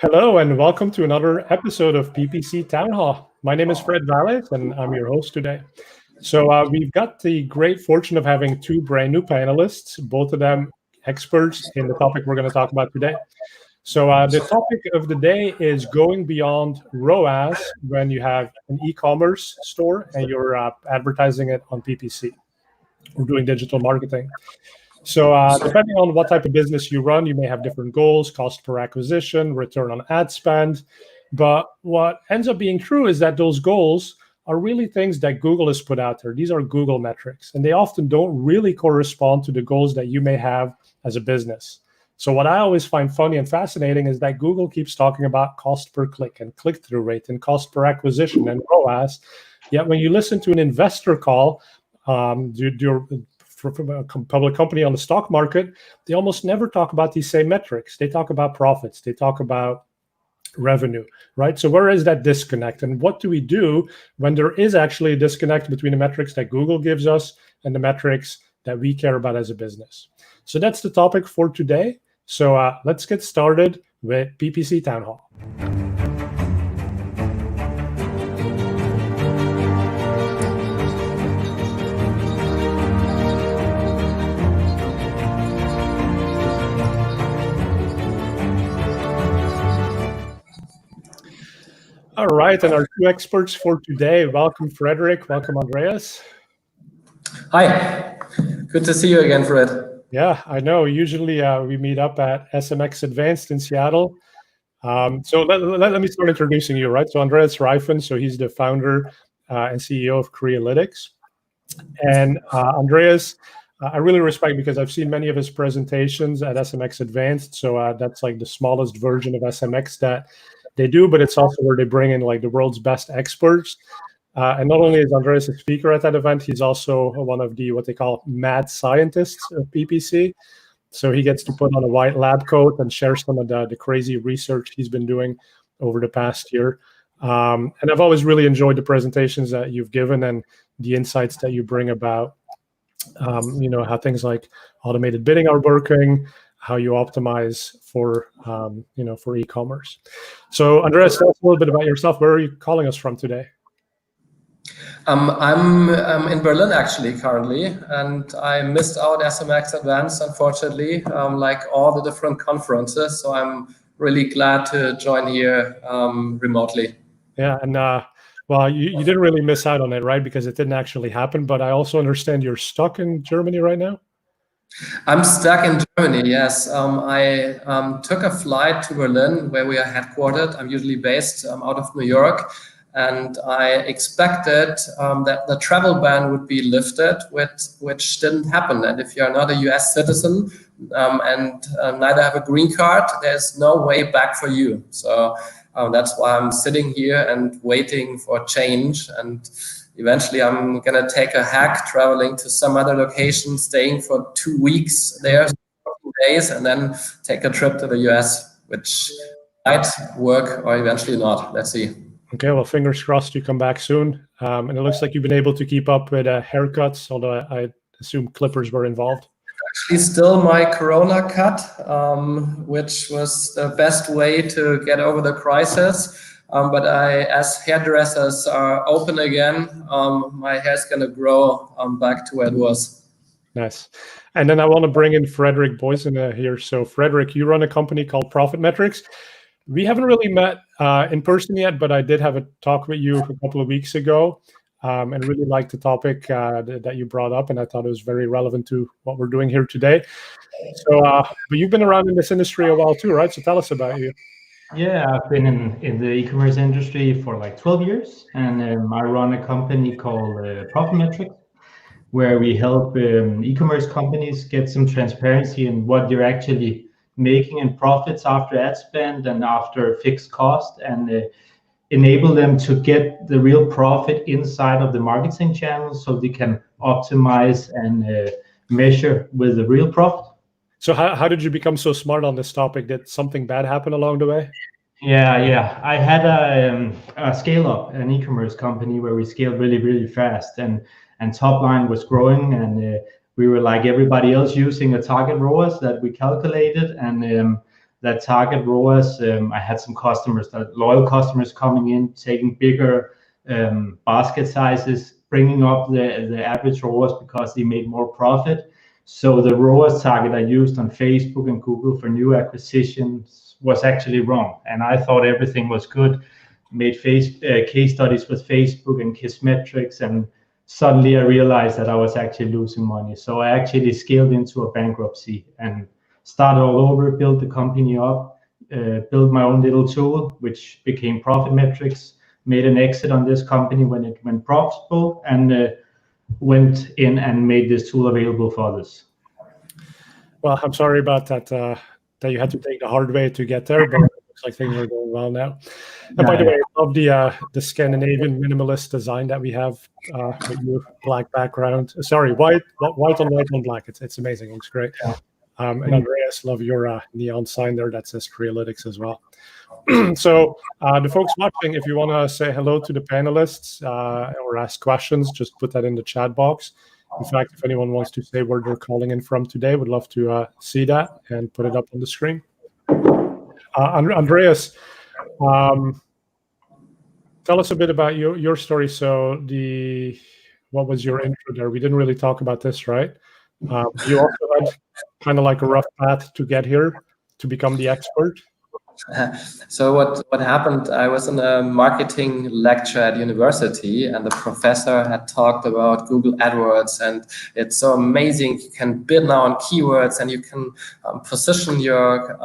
Hello and welcome to another episode of PPC Town Hall. My name is Fred Valles and I'm your host today. So we've got the great fortune of having two brand new panelists, both of them experts in the topic we're going to talk about today. So the topic of the day is going beyond ROAS when you have an e-commerce store and you're advertising it on PPC or doing digital marketing. So depending on what type of business you run, you may have different goals, cost per acquisition, return on ad spend. But what ends up being true is that those goals are really things that Google has put out there. These are Google metrics, and they often don't really correspond to the goals that you may have as a business. So what I always find funny and fascinating is that Google keeps talking about cost per click and click-through rate and cost per acquisition and ROAS. Yet when you listen to an investor call, from a public company on the stock market, they almost never talk about these same metrics. They talk about profits. They talk about revenue, right? So where is that disconnect? And what do we do when there is actually a disconnect between the metrics that Google gives us and the metrics that we care about as a business? So that's the topic for today. So let's get started with PPC Town Hall. All right, and our two experts for today. Welcome, Frederik. Welcome, Andreas. Hi, good to see you again, Fred. Yeah, I know. Usually we meet up at SMX Advanced in Seattle. So let me start introducing you, right? So Andreas Reiffen, so he's the founder and CEO of Crealytics. And Andreas, I really respect because I've seen many of his presentations at SMX Advanced. So that's like the smallest version of SMX that they do, but it's also where they bring in like the world's best experts. And not only is Andreas a speaker at that event, he's also one of the what they call mad scientists of PPC. So he gets to put on a white lab coat and share some of the crazy research he's been doing over the past year. And I've always really enjoyed the presentations that you've given and the insights that you bring about, how things like automated bidding are working, how you optimize for e-commerce. So Andreas, tell us a little bit about yourself. Where are you calling us from today? I'm in Berlin actually currently, and I missed out SMX Advanced, unfortunately, like all the different conferences. So I'm really glad to join here remotely. Yeah, and well, you didn't really miss out on it, right? Because it didn't actually happen. But I also understand you're stuck in Germany right now. I'm stuck in Germany, yes. I took a flight to Berlin where we are headquartered. I'm usually based out of New York. And I expected that the travel ban would be lifted, which didn't happen. And if you're not a US citizen and neither have a green card, there's no way back for you. So that's why I'm sitting here and waiting for change. And eventually I'm going to take a hack traveling to some other location, staying for 2 weeks there, 14 days, and then take a trip to the US, which might work or eventually not. Let's see. Okay, well, fingers crossed you come back soon. And it looks like you've been able to keep up with haircuts, although I assume clippers were involved. Actually, still my Corona cut, which was the best way to get over the crisis. But as hairdressers are open again, my hair's going to grow back to where it was. Nice. And then I want to bring in Frederik Boysen here. So Frederik, you run a company called Profit Metrics. We haven't really met in person yet, but I did have a talk with you a couple of weeks ago and really liked the topic that you brought up. And I thought it was very relevant to what we're doing here today. So, but you've been around in this industry a while too, right? So tell us about you. Yeah, I've been in the e-commerce industry for like 12 years. And I run a company called Profit Metrics, where we help e-commerce companies get some transparency in what they're actually making in profits after ad spend and after fixed cost, and enable them to get the real profit inside of the marketing channels so they can optimize and measure with the real profit. So how did you become so smart on this topic? Did something bad happen along the way? Yeah. I had a scale up, an e-commerce company where we scaled really, really fast, and top line was growing, and we were like everybody else using a target ROAS that we calculated, and that target ROAS. I had some customers, loyal customers coming in, taking bigger basket sizes, bringing up the average ROAS because they made more profit. So the ROAS target I used on Facebook and Google for new acquisitions was actually wrong. And I thought everything was good, made case studies with Facebook and Kissmetrics, and suddenly I realized that I was actually losing money. So I actually scaled into a bankruptcy and started all over, built the company up, built my own little tool, which became Profit Metrics, made an exit on this company when it went profitable, and went in and made this tool available for others. Well, I'm sorry about that, that you had to take the hard way to get there, but it looks like things are going well now. And by the way, I love the Scandinavian minimalist design that we have with your black background. Sorry, white on white on black. It's amazing. It looks great. Yeah. And Andreas, love your neon sign there that says Crealytics as well. So the folks watching, if you want to say hello to the panelists or ask questions, just put that in the chat box. In fact, if anyone wants to say where they're calling in from today, would love to see that and put it up on the screen. Andreas, tell us a bit about your story. So what was your intro there? We didn't really talk about this, right? You also had kind of like a rough path to get here to become the expert. So what happened, I was in a marketing lecture at university, and the professor had talked about Google AdWords, and it's so amazing. You can bid now on keywords, and you can position your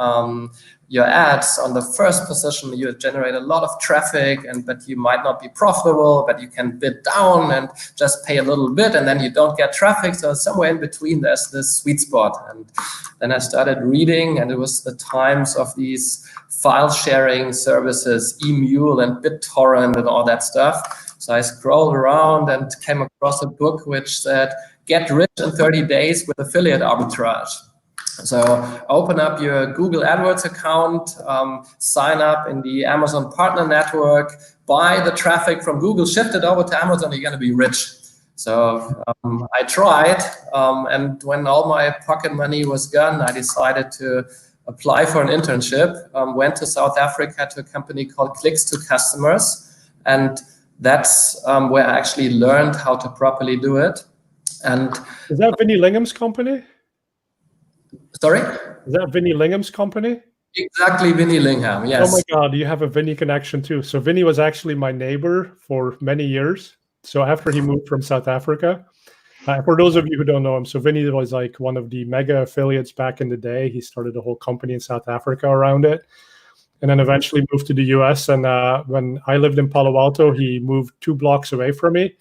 ads on the first position. You generate a lot of traffic, but you might not be profitable, but you can bid down and just pay a little bit, and then you don't get traffic. So somewhere in between, there's this sweet spot. And then I started reading, and it was the times of these file sharing services, eMule and BitTorrent and all that stuff. So I scrolled around and came across a book which said, "Get rich in 30 days with affiliate arbitrage." So open up your Google AdWords account, sign up in the Amazon Partner Network, buy the traffic from Google, shift it over to Amazon, you're going to be rich. So I tried, and when all my pocket money was gone, I decided to apply for an internship, went to South Africa to a company called Clicks to Customers, and that's where I actually learned how to properly do it. And is that Vinnie Lingham's company? Sorry? Is that Vinnie Lingham's company? Exactly, Vinnie Lingham, yes. Oh my God, you have a Vinnie connection too. So Vinnie was actually my neighbor for many years. So after he moved from South Africa, for those of you who don't know him, so Vinnie was like one of the mega affiliates back in the day. He started a whole company in South Africa around it, and then eventually moved to the US. And when I lived in Palo Alto, he moved 2 blocks away from me.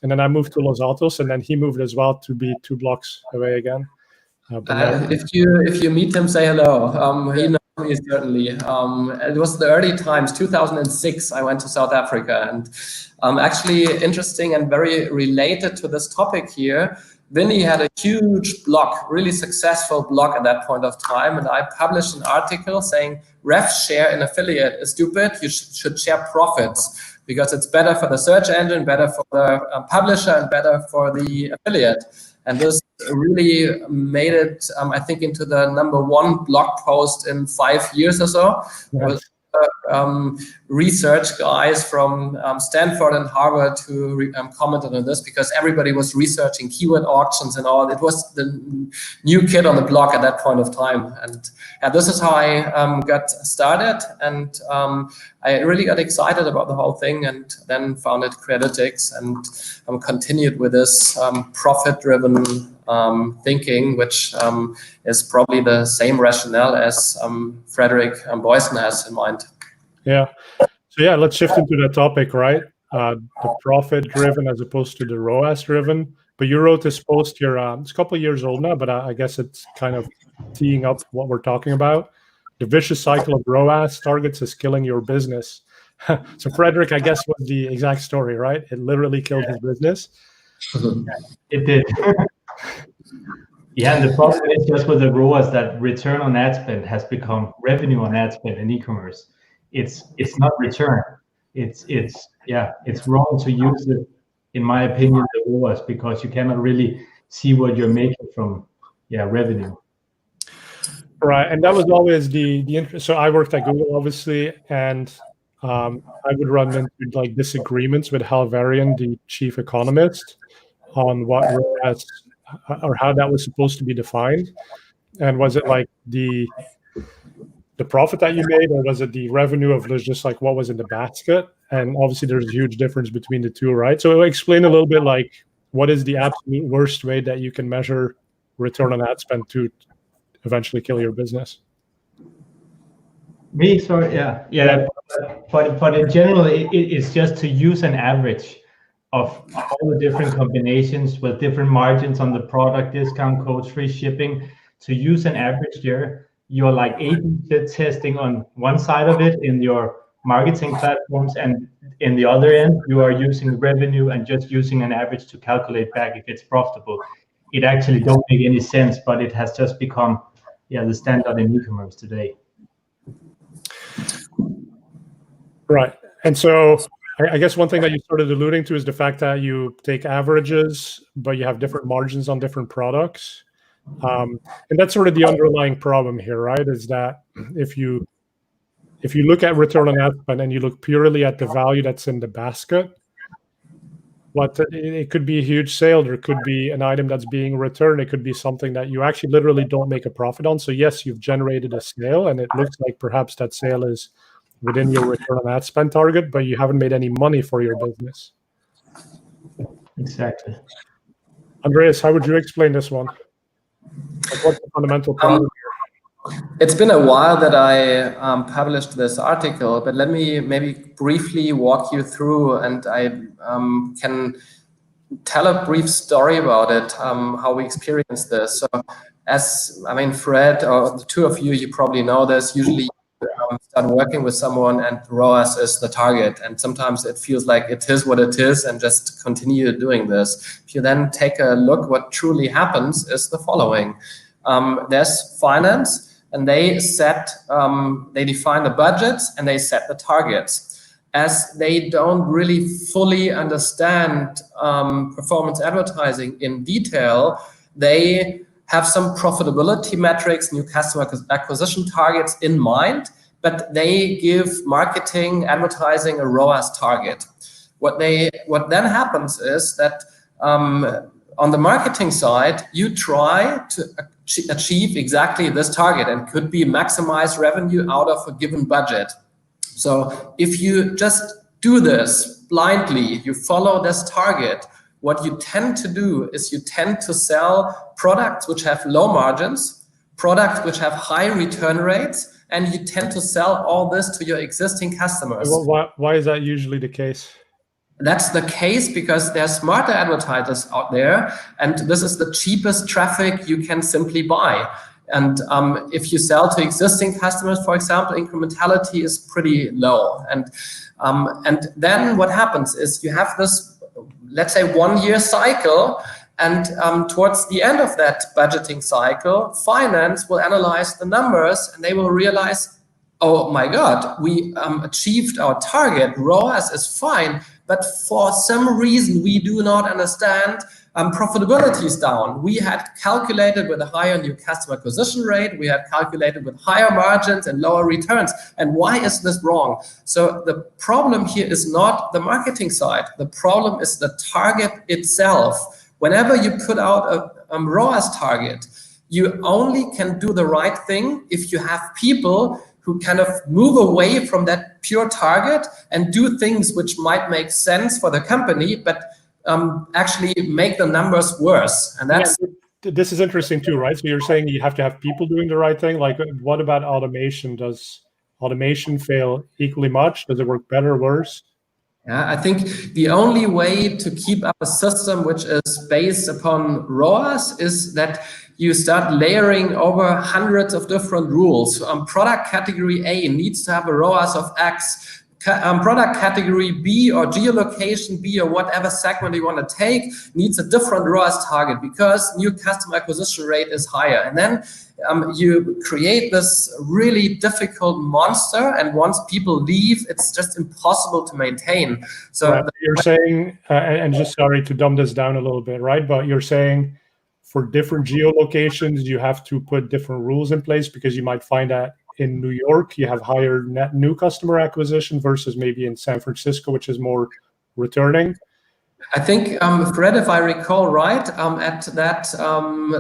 And then I moved to Los Altos, and then he moved as well to be 2 blocks away again. If you meet him, say hello. He knows me certainly. It was the early times, 2006. I went to South Africa, and actually interesting and very related to this topic here. Vinnie had a huge blog, really successful blog at that point of time, and I published an article saying rev share in affiliate is stupid. You should share profits because it's better for the search engine, better for the publisher, and better for the affiliate. And this really made it, I think, into the #1 blog post in 5 years or so. Yes. Research guys from Stanford and Harvard who commented on this because everybody was researching keyword auctions and all. It was the new kid on the block at that point of time. And this is how I got started. And I really got excited about the whole thing, and then founded Crealytics and continued with this profit-driven thinking, which is probably the same rationale as Frederik Boysen has in mind. Yeah. So yeah, let's shift into that topic, right? The profit-driven as opposed to the ROAS-driven. But you wrote this post here, it's a couple of years old now, but I guess it's kind of teeing up what we're talking about. The vicious cycle of ROAS targets is killing your business. So Frederik, I guess, was the exact story, right? It literally killed his business. It did. Yeah, and the problem is just with the ROAS that return on ad spend has become revenue on ad spend in e-commerce. It's not return. It's wrong to use it, in my opinion, the ROAS, because you cannot really see what you're making from revenue. Right, and that was always the interest. So I worked at Google, obviously, and I would run into like disagreements with Hal Varian, the chief economist, on what ROAS or how that was supposed to be defined. And was it like the profit that you made, or was it the revenue of just like what was in the basket? And obviously, there's a huge difference between the two, right? So explain a little bit like what is the absolute worst way that you can measure return on ad spend to eventually kill your business? Me, sorry, yeah. But in general, it's just to use an average of all the different combinations with different margins on the product, discount codes, free shipping. To use an average there, you're like A/B testing on one side of it in your marketing platforms, and in the other end, you are using revenue and just using an average to calculate back if it's profitable. It actually don't make any sense, but it has just become the standard in e-commerce today. Right. And so I guess one thing that you started alluding to is the fact that you take averages, but you have different margins on different products. And that's sort of the underlying problem here, right? Is that if you look at return on ad spend and you look purely at the value that's in the basket, it could be a huge sale, there could be an item that's being returned, it could be something that you actually literally don't make a profit on. So yes, you've generated a sale, and it looks like perhaps that sale is within your return on ad spend target, but you haven't made any money for your business. Exactly. Andreas, how would you explain this one? Like, what's the fundamental problem? It's been a while that I published this article, but let me maybe briefly walk you through, and I can tell a brief story about it, how we experienced this. So Fred, or the two of you probably know this, usually start working with someone and ROAS is the target, and sometimes it feels like it is what it is and just continue doing this. If you then take a look, what truly happens is the following. There's finance, and they define the budgets and they set the targets. As they don't really fully understand performance advertising in detail, they have some profitability metrics, new customer acquisition targets in mind, but they give marketing, advertising a ROAS target. What then happens is that on the marketing side, you try to achieve exactly this target, and could be maximize revenue out of a given budget. So if you just do this blindly, you follow this target, what you tend to do is you tend to sell products which have low margins, products which have high return rates, and you tend to sell all this to your existing customers. Why is that usually the case? That's the case because there are smarter advertisers out there, and this is the cheapest traffic you can simply buy. And if you sell to existing customers, for example, incrementality is pretty low. And then what happens is you have this, let's say, 1 year cycle, and towards the end of that budgeting cycle, finance will analyze the numbers and they will realize, oh my God, we achieved our target, ROAS is fine, but for some reason we do not understand profitability is down. We had calculated with a higher new customer acquisition rate, we had calculated with higher margins and lower returns. And why is this wrong? So the problem here is not the marketing side. The problem is the target itself. Whenever you put out a ROAS target, you only can do the right thing if you have people who kind of move away from that pure target and do things which might make sense for the company, but actually make the numbers worse. And that's this is interesting too, right? So you're saying you have to have people doing the right thing. Like, what about automation? Does automation fail equally much? Does it work better or worse? Yeah, I think the only way to keep up a system which is based upon ROAS is that you start layering over hundreds of different rules. Product category A needs to have a ROAS of X. Product category B or geolocation B or whatever segment you want to take needs a different ROAS target because new customer acquisition rate is higher. And then you create this really difficult monster, and once people leave, it's just impossible to maintain. So right. You're saying, and just sorry to dumb this down a little bit, right? But you're saying for different geolocations, you have to put different rules in place, because you might find that in New York, you have higher net new customer acquisition versus maybe in San Francisco, which is more returning? I think, Fred, if I recall right, at that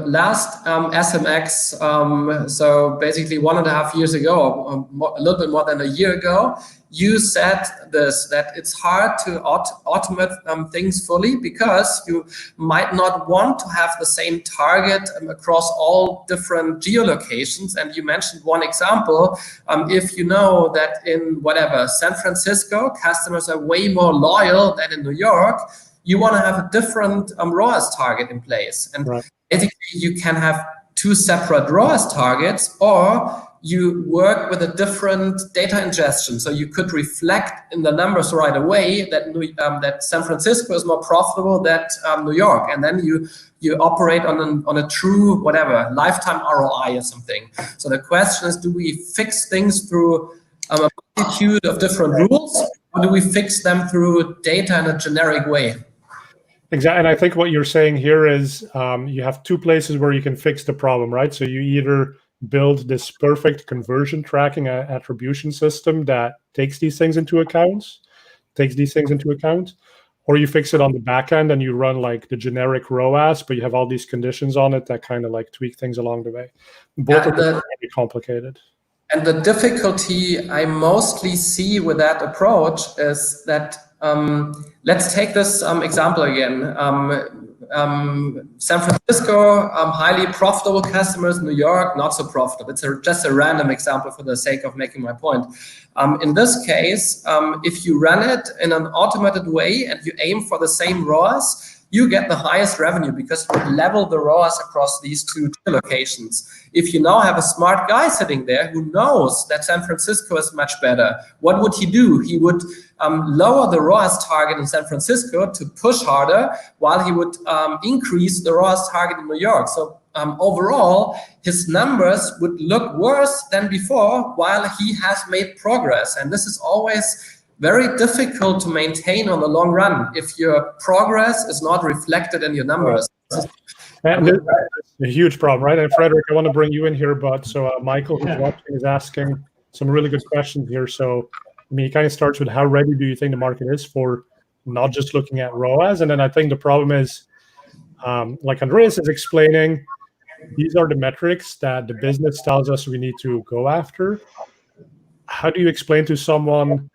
last SMX, so basically 1.5 years ago, a little bit more than a year ago, you said this, that it's hard to automate things fully, because you might not want to have the same target across all different geolocations. And you mentioned one example. If you know that in whatever, San Francisco, customers are way more loyal than in New York, you want to have a different ROAS target in place. And basically you can have 2 separate ROAS targets, or you work with a different data ingestion. So you could reflect in the numbers right away that that San Francisco is more profitable than New York. And then you operate on a true, whatever, lifetime ROI or something. So the question is, do we fix things through a multitude of different rules, or do we fix them through data in a generic way? Exactly, and I think what you're saying here is you have 2 places where you can fix the problem, right? So you either build this perfect conversion tracking attribution system that takes these things into account, or you fix it on the back end and you run like the generic ROAS, but you have all these conditions on it that kind of like tweak things along the way. Both of them are very complicated. And the difficulty I mostly see with that approach is that, let's take this example again. San Francisco, highly profitable customers. New York, not so profitable. It's just a random example for the sake of making my point. In this case, if you run it in an automated way and you aim for the same ROAS, you get the highest revenue, because you level the ROAS across these 2 locations. If you now have a smart guy sitting there who knows that San Francisco is much better, what would he do? He would lower the ROAS target in San Francisco to push harder, while he would increase the ROAS target in New York. So overall, his numbers would look worse than before, while he has made progress. And this is always very difficult to maintain on the long run if your progress is not reflected in your numbers. And it's a huge problem, right? And Frederik, I want to bring you in here, but so Michael, who's watching, is asking some really good questions here. So, I mean, it kind of starts with, how ready do you think the market is for not just looking at ROAS? And then I think the problem is, like Andreas is explaining, these are the metrics that the business tells us we need to go after. How do you explain to someone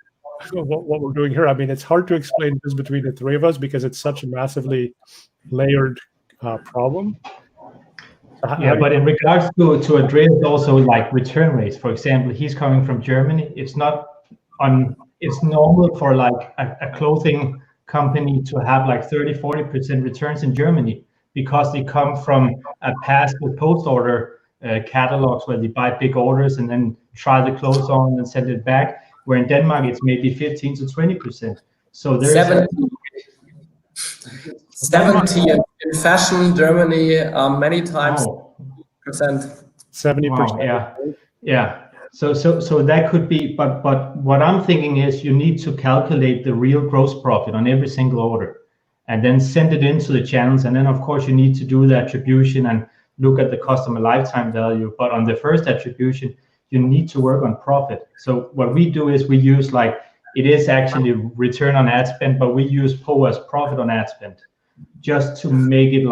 what we're doing here? I mean, it's hard to explain this between the 3 of us, because it's such a massively layered problem. Yeah, but in regards to Andreas, also like return rates, for example, he's coming from Germany. It's normal for like a clothing company to have like 30-40% returns in Germany, because they come from a past with post order catalogs where they buy big orders and then try the clothes on and send it back. Where in Denmark, it's maybe 15 to 20%. So there's 70 in fashion, Germany, many times percent. 70%. Wow, yeah. So that could be, but what I'm thinking is you need to calculate the real gross profit on every single order, and then send it into the channels. And then of course you need to do the attribution and look at the customer lifetime value. But on the first attribution, you need to work on profit. So what we do is we use it is actually return on ad spend, but we use POAS, profit on ad spend, just to make it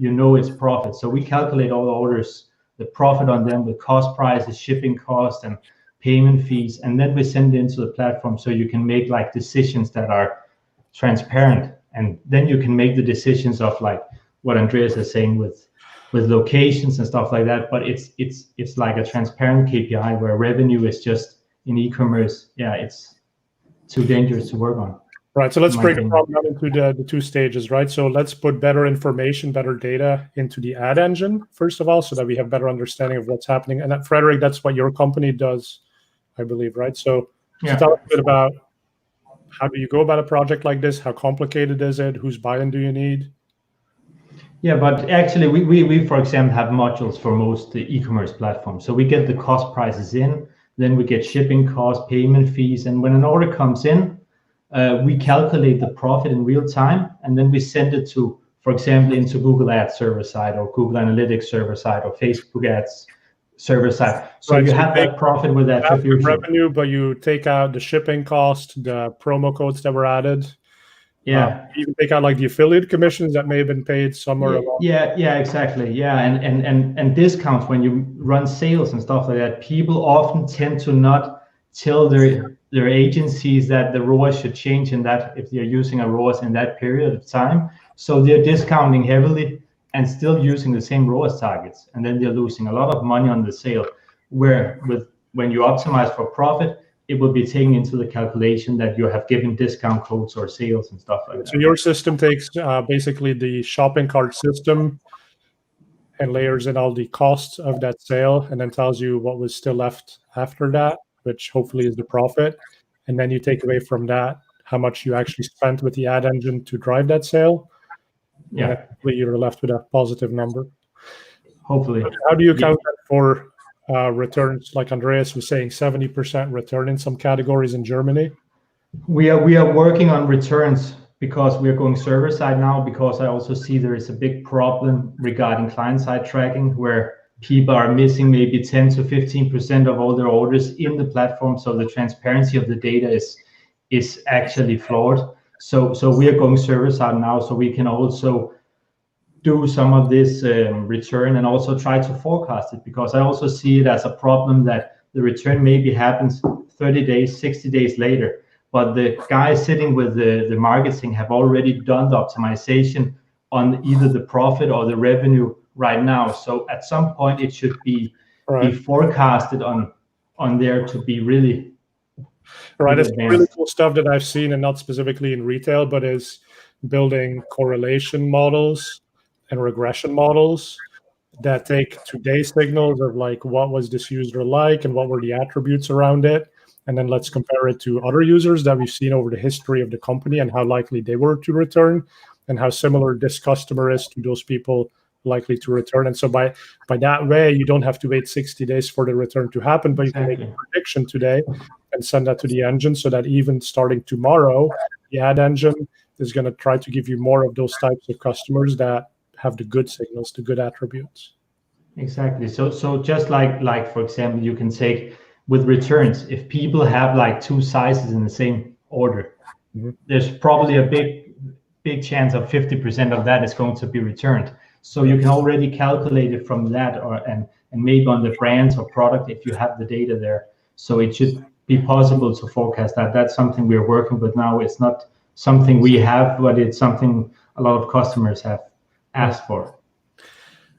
it's profit. So we calculate all the orders, the profit on them with cost prices, shipping cost, and payment fees, and then we send it into the platform so you can make decisions that are transparent, and then you can make the decisions of what Andreas is saying with locations and stuff like that. But it's like a transparent KPI, where revenue is just in e-commerce. Yeah, it's too dangerous to work on. Right. So let's break the problem down into the 2 stages, right? So let's put better information, better data into the ad engine, first of all, so that we have better understanding of what's happening. And that, Frederik, that's what your company does, I believe, right? So tell us a bit about, how do you go about a project like this? How complicated is it? Whose buy-in do you need? Yeah, but actually we for example have modules for most e-commerce platforms. So we get the cost prices in, then we get shipping costs, payment fees, and when an order comes in, we calculate the profit in real time, and then we send it to for example, into Google Ads server side or Google Analytics server side or Facebook Ads server side. So right, you so have that profit with attribution. Revenue, but you take out the shipping cost, the promo codes that were added. Yeah. You even take out like the affiliate commissions that may have been paid somewhere along. Yeah, exactly. Yeah, and discounts when you run sales and stuff like that. People often tend to not tell their agencies that the ROAS should change in that if they're using a ROAS in that period of time. So they're discounting heavily and still using the same ROAS targets, and then they're losing a lot of money on the sale. Where when you optimize for profit, it will be taken into the calculation that you have given discount codes or sales and stuff like that. So your system takes basically the shopping cart system and layers in all the costs of that sale, and then tells you what was still left after that, which hopefully is the profit. And then you take away from that how much you actually spent with the ad engine to drive that sale. Yeah. And you're left with a positive number. Hopefully. How do you count that for returns? Like Andreas was saying, 70% return in some categories in Germany. We are working on returns because we are going server side now, because I also see there is a big problem regarding client side tracking where people are missing maybe 10 to 15% of all their orders in the platform. So the transparency of the data is actually flawed. So we are going server side now, so we can also do some of this return and also try to forecast it, because I also see it as a problem that the return maybe happens 30 days, 60 days later, but the guys sitting with the marketing have already done the optimization on either the profit or the revenue right now. So at some point it should be forecasted on there to be really right. It's really cool stuff that I've seen, and not specifically in retail, but is building correlation models and regression models that take today's signals of like what was this user like and what were the attributes around it, and then let's compare it to other users that we've seen over the history of the company and how likely they were to return and how similar this customer is to those people likely to return. And so by that way, you don't have to wait 60 days for the return to happen, but you can make a prediction today and send that to the engine, so that even starting tomorrow, the ad engine is going to try to give you more of those types of customers that have the good signals, the good attributes. Exactly. So just like for example, you can take with returns, if people have like two sizes in the same order, there's probably a big chance of 50% of that is going to be returned. So you can already calculate it from that, and maybe on the brands or product if you have the data there. So it should be possible to forecast that. That's something we're working with now. It's not something we have, but it's something a lot of customers have asked for.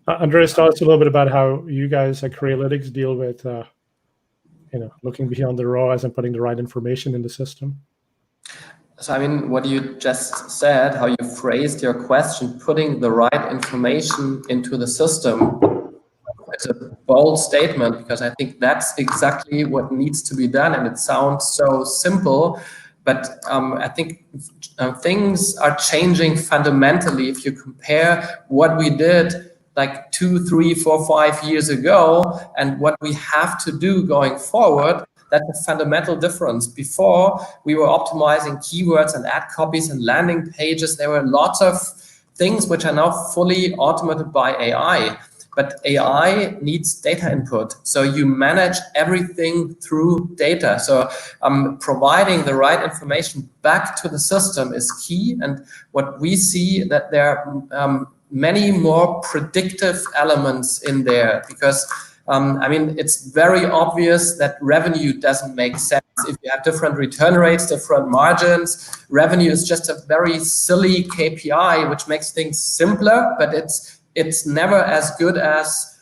Andreas, tell us a little bit about how you guys at Crealytics deal with looking beyond the ROAS and putting the right information in the system. So, I mean, what you just said, how you phrased your question, putting the right information into the system, it's a bold statement, because I think that's exactly what needs to be done. And it sounds so simple, but I think things are changing fundamentally. If you compare what we did like 2, 3, 4, 5 years ago and what we have to do going forward, that's a fundamental difference. Before, we were optimizing keywords and ad copies and landing pages. There were lots of things which are now fully automated by AI. But AI needs data input. So you manage everything through data. So providing the right information back to the system is key. And what we see that there are many more predictive elements in there, because I mean, it's very obvious that revenue doesn't make sense if you have different return rates, different margins. Revenue is just a very silly KPI, which makes things simpler, but it's never as good as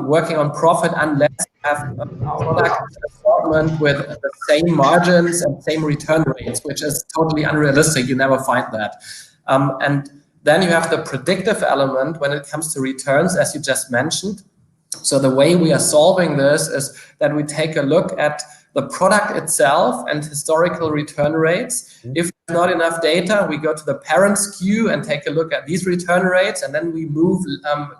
working on profit unless you have a product assortment with the same margins and same return rates, which is totally unrealistic. You never find that. And then you have the predictive element when it comes to returns, as you just mentioned. So the way we are solving this is that we take a look at the product itself and historical return rates. If there's not enough data, we go to the parent SKU and take a look at these return rates, and then we move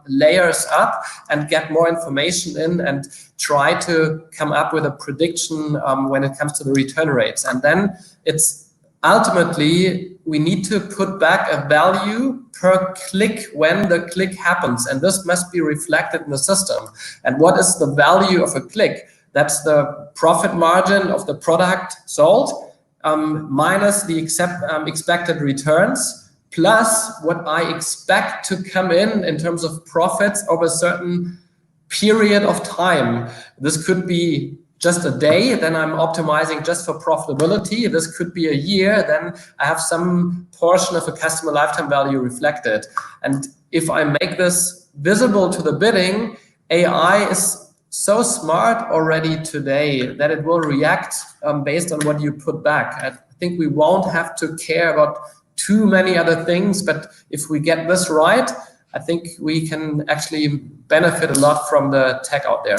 layers up and get more information in and try to come up with a prediction when it comes to the return rates. And then it's ultimately we need to put back a value per click when the click happens, and this must be reflected in the system. And what is the value of a click? That's the profit margin of the product sold, minus the expected returns, plus what I expect to come in terms of profits over a certain period of time. This could be just a day, then I'm optimizing just for profitability. This could be a year, then I have some portion of a customer lifetime value reflected. And if I make this visible to the bidding, AI is so smart already today that it will react based on what you put back. I think we won't have to care about too many other things, but if we get this right, I think we can actually benefit a lot from the tech out there.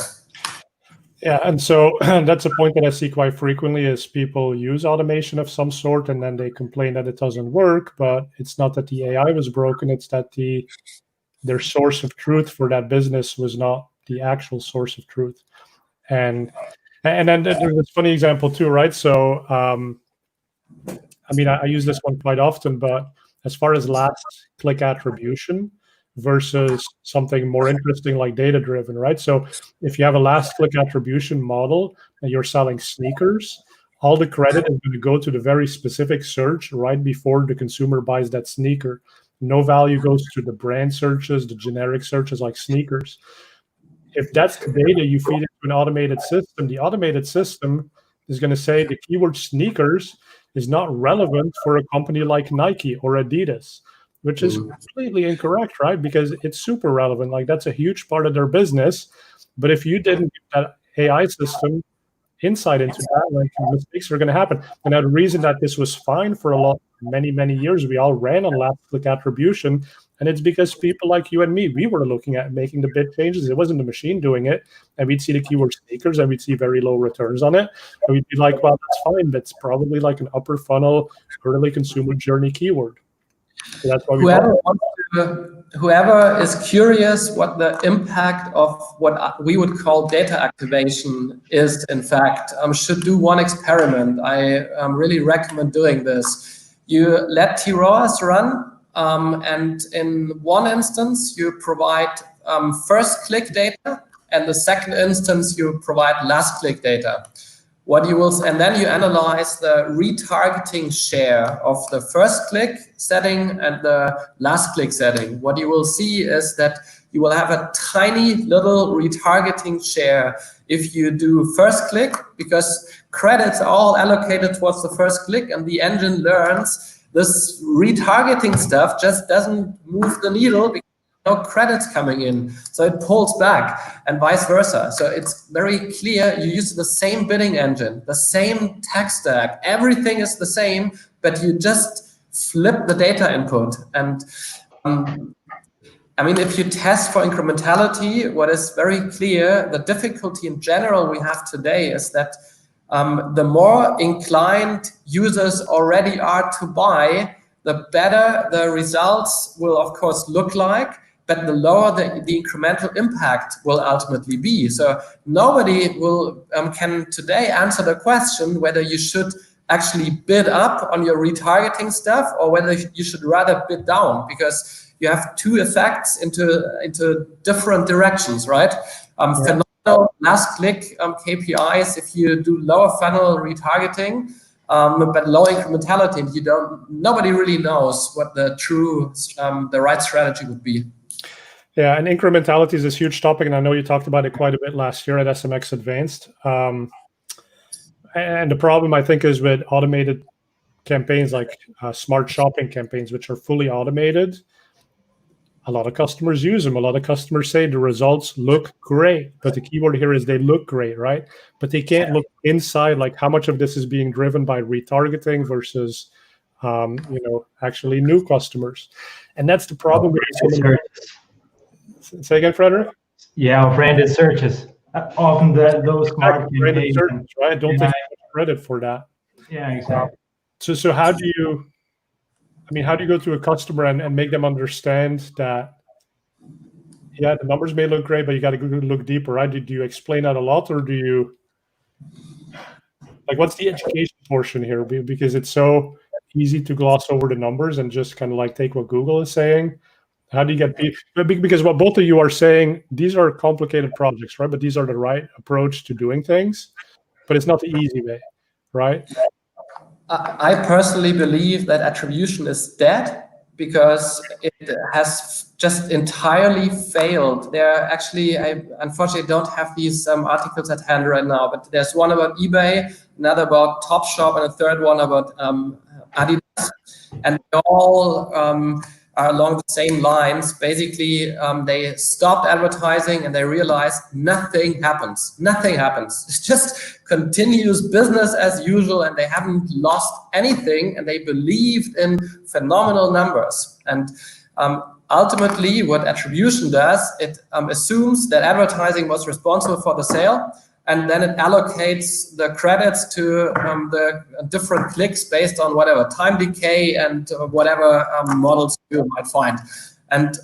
Yeah, and so that's a point that I see quite frequently is people use automation of some sort and then they complain that it doesn't work, but it's not that the AI was broken, it's that their source of truth for that business was not the actual source of truth. And then there's this funny example too, right? So, I mean, I use this one quite often, but as far as last click attribution versus something more interesting like data-driven, right? So if you have a last click attribution model and you're selling sneakers, all the credit is going to go to the very specific search right before the consumer buys that sneaker. No value goes to the brand searches, the generic searches like sneakers. If that's the data you feed into an automated system, the automated system is going to say the keyword sneakers is not relevant for a company like Nike or Adidas, which is completely incorrect, right? Because it's super relevant. Like that's a huge part of their business. But if you didn't give that AI system insight into that, like mistakes are going to happen. And now the reason that this was fine for many years, we all ran on last click attribution. And it's because people like you and me, we were looking at making the bid changes. It wasn't the machine doing it. And we'd see the keyword sneakers and we'd see very low returns on it. And we'd be like, well, that's fine. That's probably like an upper funnel, early consumer journey keyword. So that's why whoever is curious what the impact of what we would call data activation is, in fact, should do one experiment. I really recommend doing this. You let ROAS run, and in one instance, you provide first click data, and the second instance, you provide last click data. And then you analyze the retargeting share of the first click setting and the last click setting. What you will see is that you will have a tiny little retargeting share if you do first click, because credits are all allocated towards the first click, and the engine learns this retargeting stuff just doesn't move the needle because no credits coming in, so it pulls back, and vice versa. So it's very clear you use the same bidding engine, the same tech stack, everything is the same, but you just flip the data input. And I mean, if you test for incrementality, what is very clear, the difficulty in general we have today is that the more inclined users already are to buy, the better the results will of course look like, but the lower the incremental impact will ultimately be. So nobody will can today answer the question whether you should actually bid up on your retargeting stuff or whether you should rather bid down, because you have two effects into different directions, right? Phenomenal last click KPIs if you do lower funnel retargeting, but low incrementality, and nobody really knows what the true the right strategy would be. Yeah, and incrementality is this huge topic, and I know you talked about it quite a bit last year at SMX Advanced. And the problem, I think, is with automated campaigns like smart shopping campaigns, which are fully automated. A lot of customers use them. A lot of customers say the results look great, but the keyword here is they look great, right? But they can't look inside, like how much of this is being driven by retargeting versus, actually new customers. And that's the problem. Say again, Frederik? Yeah, branded searches. Often those smart branded searches, right? Don't take credit for that. Yeah, exactly. So how do you go to a customer and make them understand that, yeah, the numbers may look great, but you got to look deeper, right? Do you explain that a lot, or do you, like, what's the education portion here? Because it's so easy to gloss over the numbers and just kind of like take what Google is saying? How do you get people? Because what both of you are saying, these are complicated projects, right? But these are the right approach to doing things, but it's not the easy way, right? I personally believe that attribution is dead because it has just entirely failed. There are actually, I unfortunately don't have these articles at hand right now, but there's one about eBay, another about Topshop, and a third one about Adidas, and they all are along the same lines. Basically, they stopped advertising and they realized nothing happens. Nothing happens. It just continues business as usual, and they haven't lost anything, and they believed in phenomenal numbers. And ultimately, what attribution does, it assumes that advertising was responsible for the sale, and then it allocates the credits to the different clicks based on whatever time decay and whatever models you might find. And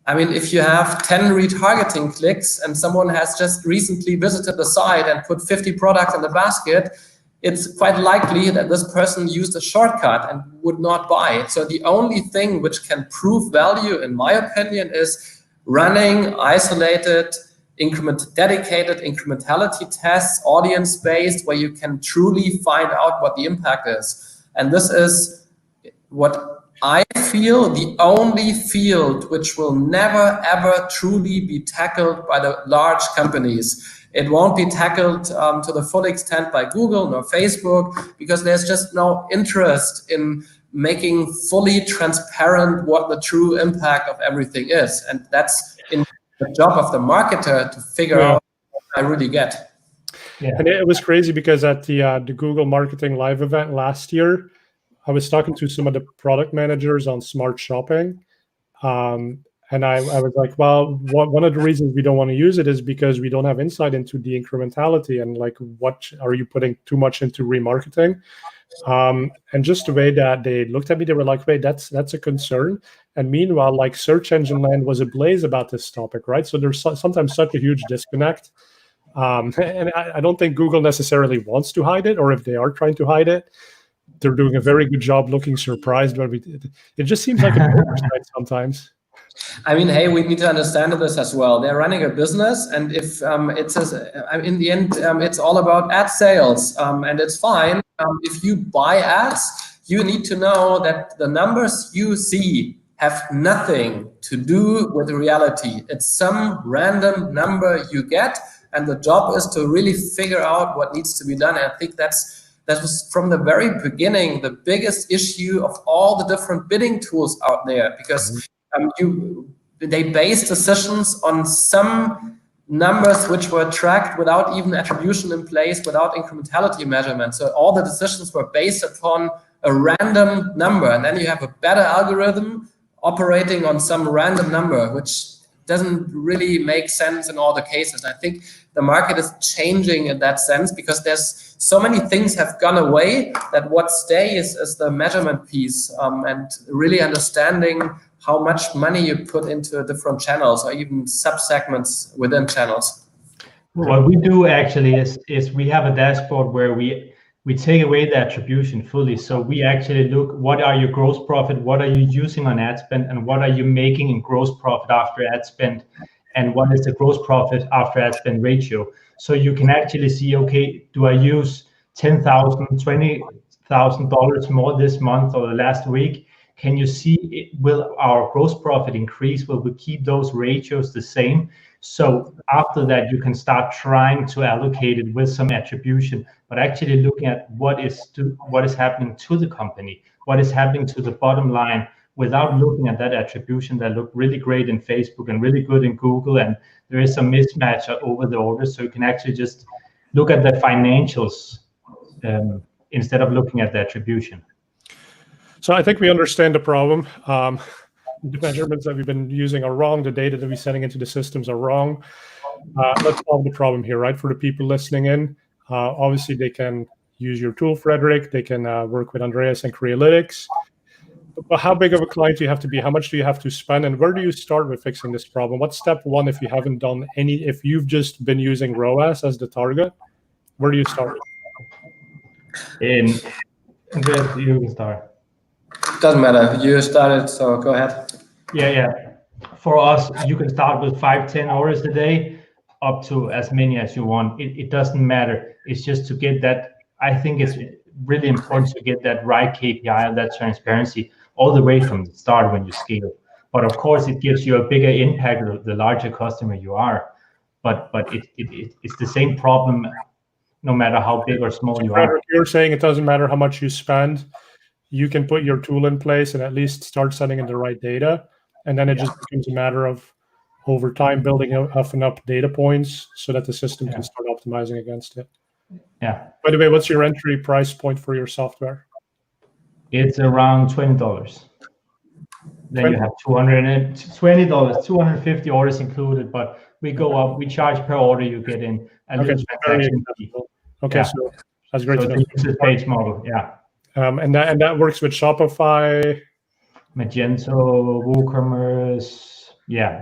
I mean, if you have 10 retargeting clicks and someone has just recently visited the site and put 50 products in the basket, it's quite likely that this person used a shortcut and would not buy. So the only thing which can prove value, in my opinion, is running isolated dedicated incrementality tests, audience-based, where you can truly find out what the impact is. And this is what I feel the only field which will never, ever truly be tackled by the large companies. It won't be tackled to the full extent by Google nor Facebook, because there's just no interest in making fully transparent what the true impact of everything is. And that's in the job of the marketer to figure out what I really get. Yeah. And it was crazy because at the Google Marketing Live event last year, I was talking to some of the product managers on smart shopping. And I was like, well, one of the reasons we don't want to use it is because we don't have insight into the incrementality and like, what are you putting too much into remarketing? And just the way that they looked at me, they were like, wait, that's a concern. And meanwhile, like search engine land was ablaze about this topic, right? So there's sometimes such a huge disconnect. And I don't think Google necessarily wants to hide it, or if they are trying to hide it, they're doing a very good job looking surprised. But it just seems like an oversight sometimes. I mean, hey, we need to understand this as well. They're running a business, and if it says, in the end, it's all about ad sales, and it's fine. If you buy ads, you need to know that the numbers you see have nothing to do with reality. It's some random number you get, and the job is to really figure out what needs to be done. And I think that was from the very beginning the biggest issue of all the different bidding tools out there, because they base decisions on some numbers which were tracked without even attribution in place, without incrementality measurement. So all the decisions were based upon a random number, and then you have a better algorithm operating on some random number, which doesn't really make sense in all the cases. I think the market is changing in that sense, because there's so many things have gone away that what stays is the measurement piece, and really understanding how much money you put into different channels or even sub-segments within channels. What we do actually is we have a dashboard where we take away the attribution fully. So we actually look, what are your gross profit, what are you using on ad spend, and what are you making in gross profit after ad spend, and what is the gross profit after ad spend ratio. So you can actually see, okay, do I use $10,000, $20,000 more this month or the last week? Can you see, will our gross profit increase? Will we keep those ratios the same? So after that, you can start trying to allocate it with some attribution, but actually looking at what is happening to the company, what is happening to the bottom line, without looking at that attribution that looked really great in Facebook and really good in Google, and there is some mismatch over the orders. So you can actually just look at the financials instead of looking at the attribution. So I think we understand the problem. The measurements that we've been using are wrong. The data that we're sending into the systems are wrong. Let's solve the problem here, right? For the people listening in, obviously they can use your tool, Frederik. They can work with Andreas and Crealytics. But how big of a client do you have to be? How much do you have to spend? And where do you start with fixing this problem? What's step one if you haven't done any, if you've just been using ROAS as the target? Where do you start? Andreas, you can start. Doesn't matter. You started, so go ahead. Yeah. For us, you can start with 5-10 orders a day, up to as many as you want. It doesn't matter. It's just to get that. I think it's really important to get that right KPI and that transparency all the way from the start when you scale. But of course, it gives you a bigger impact the larger customer you are. But it's the same problem no matter how big or small you are. Frederik, you're saying it doesn't matter how much you spend. You can put your tool in place and at least start sending in the right data. And then it just becomes a matter of over time building up enough data points so that the system can start optimizing against it. Yeah. By the way, what's your entry price point for your software? It's around $20. Then you have $220, 250 orders included, but we go up, we charge per order you get in a little transaction fee. Okay, so that's great to know. It's a page model, and that works with Shopify, Magento, WooCommerce,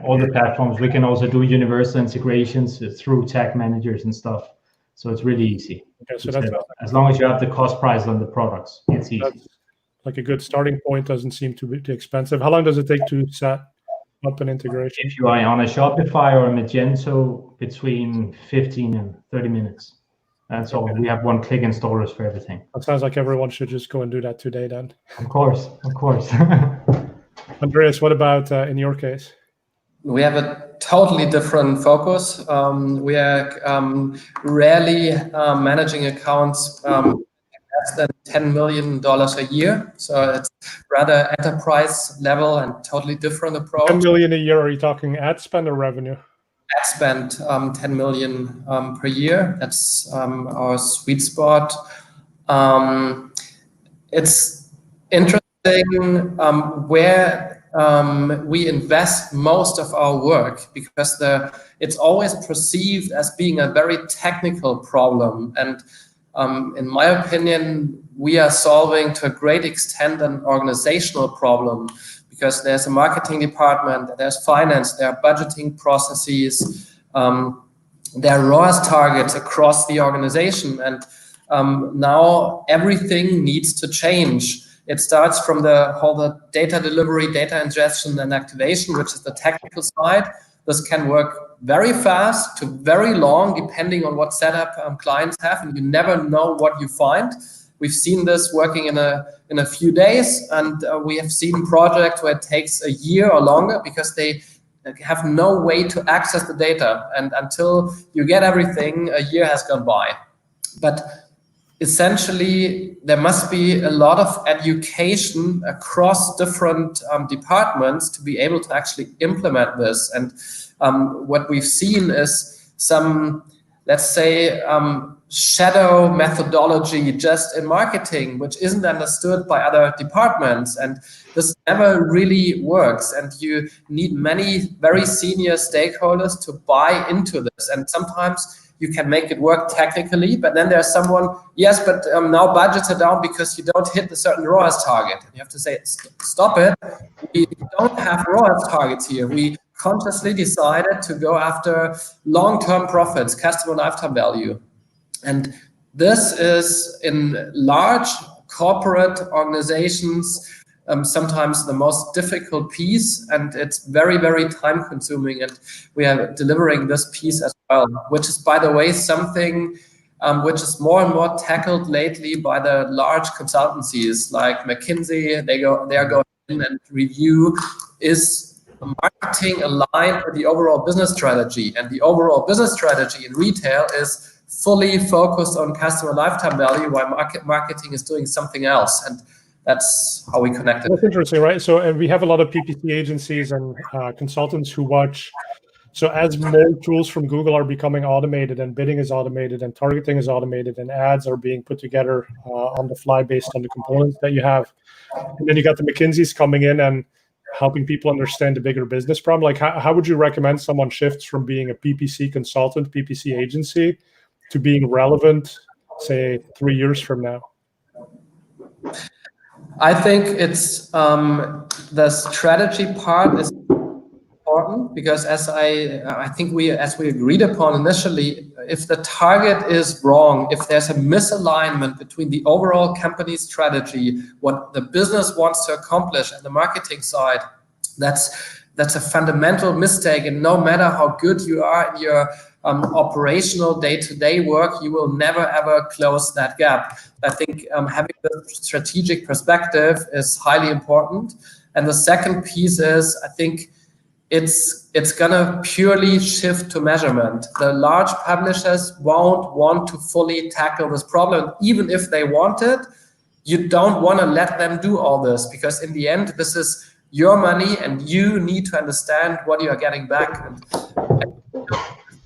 all the platforms. We can also do universal integrations through tag managers and stuff. So it's really easy. Okay, so that's as long as you have the cost price on the products, it's easy. That's like a good starting point. Doesn't seem to be too expensive. How long does it take to set up an integration? If you are on a Shopify or a Magento, between 15 and 30 minutes. That's all. We have one-click installers for everything. That sounds like everyone should just go and do that today then. Of course. Andreas, what about in your case? We have a totally different focus. We are rarely managing accounts less than $10 million a year. So it's rather enterprise level and totally different approach. 10 million a year, are you talking ad spend or revenue? Ad spend, 10 million per year. That's our sweet spot. It's interesting where we invest most of our work, because it's always perceived as being a very technical problem. And in my opinion, we are solving to a great extent an organizational problem, because there's a marketing department, there's finance, there are budgeting processes, there are ROAS targets across the organization. And now everything needs to change. It starts from the data delivery, data ingestion and activation, which is the technical side. This can work very fast to very long, depending on what setup clients have, and you never know what you find. We've seen this working in a few days, and we have seen projects where it takes a year or longer because they have no way to access the data. And until you get everything, a year has gone by. But essentially, there must be a lot of education across different departments to be able to actually implement this. And what we've seen is some, let's say, shadow methodology just in marketing, which isn't understood by other departments. And this never really works. And you need many very senior stakeholders to buy into this. And sometimes you can make it work technically, but then there's someone, yes, but now budgets are down because you don't hit a certain ROAS target. And you have to say, stop it. We don't have ROAS targets here. We consciously decided to go after long-term profits, customer lifetime value. And this is in large corporate organizations, sometimes the most difficult piece, and it's very, very time consuming. And we are delivering this piece as well, which is, by the way, something which is more and more tackled lately by the large consultancies like McKinsey. They are going in and review, is marketing aligned with the overall business strategy? And the overall business strategy in retail is fully focused on customer lifetime value, while marketing is doing something else. And that's how we connect it. That's interesting, right? So, and we have a lot of PPC agencies and consultants who watch. So as more tools from Google are becoming automated, and bidding is automated, and targeting is automated, and ads are being put together on the fly based on the components that you have, and then you got the McKinseys coming in and helping people understand the bigger business problem. Like, how would you recommend someone shifts from being a PPC consultant, PPC agency, to being relevant, say, 3 years from now? I think it's the strategy part is important, because as I think we agreed upon initially, if the target is wrong, if there's a misalignment between the overall company strategy, what the business wants to accomplish, and the marketing side, that's a fundamental mistake. And no matter how good you are in your operational day-to-day work, you will never ever close that gap. I think having the strategic perspective is highly important. And the second piece is, I think it's gonna purely shift to measurement. The large publishers won't want to fully tackle this problem, even if they want it. You don't want to let them do all this, because in the end, this is your money, and you need to understand what you are getting back, and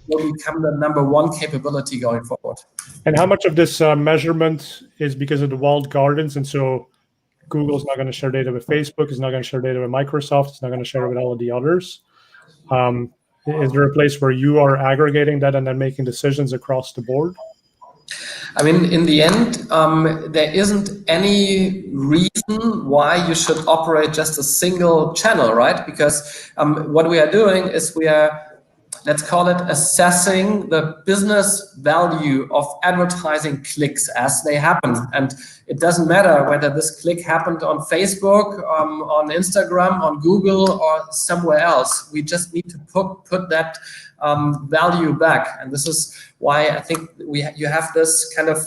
will become the #1 capability going forward. And how much of this measurement is because of the walled gardens? And so Google's not going to share data with Facebook, it's not going to share data with Microsoft, it's not going to share it with all of the others. Is there a place where you are aggregating that and then making decisions across the board? I mean, in the end, there isn't any reason why you should operate just a single channel, right? Because what we are doing is we are, let's call it, assessing the business value of advertising clicks as they happen. And it doesn't matter whether this click happened on Facebook, on Instagram, on Google, or somewhere else. We just need to put that value back. And this is why I think you have this kind of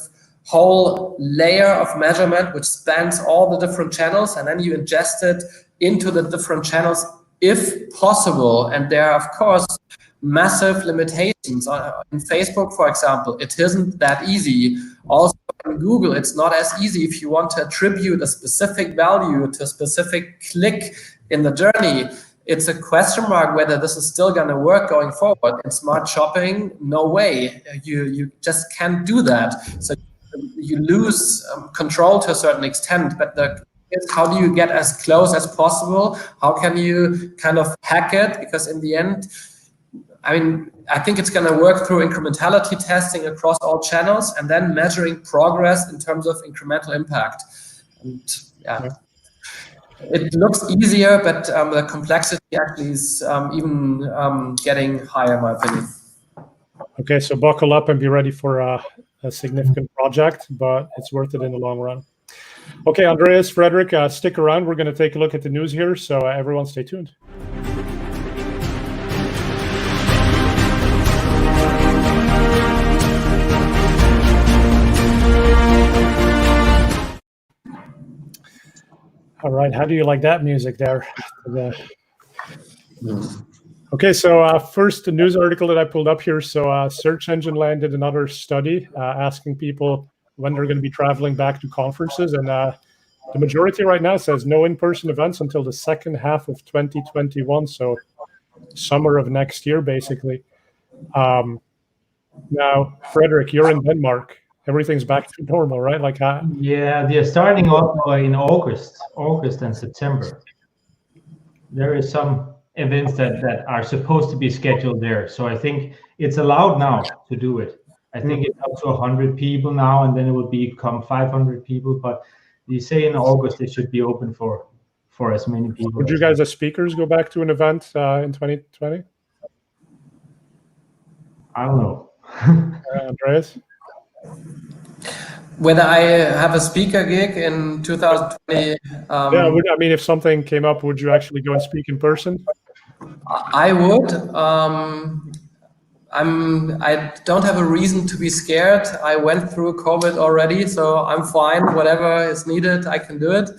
whole layer of measurement which spans all the different channels, and then you ingest it into the different channels if possible. And there are, of course, massive limitations. In Facebook, for example, it isn't that easy. Also in Google, it's not as easy if you want to attribute a specific value to a specific click in the journey. It's a question mark whether this is still going to work going forward. In smart shopping, no way. You just can't do that. So you lose control to a certain extent, but how do you get as close as possible? How can you kind of hack it? Because in the end, I mean, I think it's going to work through incrementality testing across all channels, and then measuring progress in terms of incremental impact. And yeah. It looks easier, but the complexity actually is even getting higher, in my opinion. Okay, so buckle up and be ready for a significant project, but it's worth it in the long run. Okay, Andreas, Frederik, stick around. We're going to take a look at the news here, so everyone stay tuned. All right, how do you like that music there? Okay, so first, the news article that I pulled up here. So Search Engine Land did another study asking people when they're going to be traveling back to conferences. And the majority right now says no in-person events until the second half of 2021, so summer of next year, basically. Now, Frederik, you're in Denmark. Everything's back to normal, right? Like, yeah, they're starting off in August and September. There is some events that are supposed to be scheduled there. So I think it's allowed now to do it. I think it's up to 100 people now, and then it will become 500 people. But you say in August it should be open for as many people. Would you guys as speakers go back to an event in 2020? I don't know. Andreas? Whether I have a speaker gig in 2020? Yeah, I mean, if something came up, would you actually go and speak in person? I would. I don't have a reason to be scared. I went through COVID already, so I'm fine. Whatever is needed, I can do it.